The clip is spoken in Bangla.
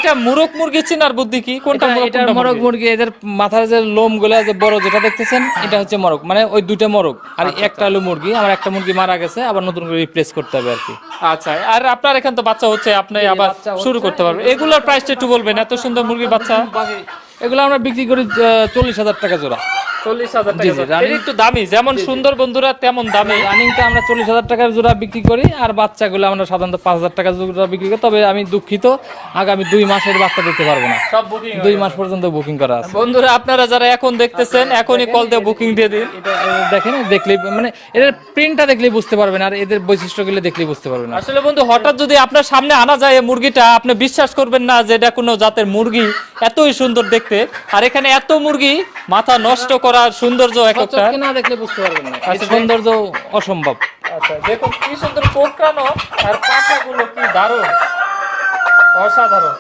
এটা মুরগ মুরগি চিনার বুদ্ধি কি? কোনটা মুরগ এটা কোনটা মোরগ মুরগি? মুরগি, এদের মাথার যে লোম গুলা যে বড় যেটা দেখতেছেন এটা হচ্ছে মোরগ, মানে ওই দুইটা মোরগ আর একটা হলো মুরগি। আমার একটা মুরগি মারা গেছে, আবার নতুন করে রিপ্লেস করতে হবে আর কি। আচ্ছা, আর আপনার এখানে তো বাচ্চা হচ্ছে, আপনি আবার বাচ্চা শুরু হচ্ছে। করতে পারবেন। এগুলোর প্রাইসটা একটু বলবেন, এত সুন্দর মুরগির বাচ্চা। এগুলো আমরা বিক্রি করি 40,000 টাকা জোড়া। 40,000 জি, টাকা। জি, running- এর একটু দামি, যেমন সুন্দর বন্ধুরা তেমন দামি। রানিংটা আমরা 40,000 টাকার জোড়া বিক্রি করি, আর বাচ্চাগুলো আমরা সাধারণত 5,000 টাকা জোড়া বিক্রি করি। তবে আমি দুঃখিত, আগামী 2 মাসের বাচ্চা দিতে পারবো না। সব বুকিং 2 মাস পর্যন্ত বুকিং করা আছে। বন্ধুরা, আপনারা যারা এখন দেখতেছেন এখনই কল দিয়ে বুকিং দিয়ে দিন। এটা দেখেন, দেখলেই মানে এদের প্রিন্টটা দেখলেই বুঝতে পারবেন, আর এদের বৈশিষ্ট্যগুলো দেখলেই বুঝতে পারবেন। আসলে বন্ধু, হঠাৎ যদি আপনার সামনে আনা যায় এই মুরগিটা, আপনি বিশ্বাস করবেন না যে এটা কোনো জাতের মুরগি, এতই সুন্দর দেখতে। আর এখানে এত মুরগি, মাথা নষ্ট করার সৌন্দর্য একটা। চোখে না দেখলে বুঝতে পারবেন না, এর সৌন্দর্য অসম্ভব। আচ্ছা, দেখুন কি সুন্দর কোঁকড়ানো, আর পাখাগুলো কি দারুণ, অসাধারণ।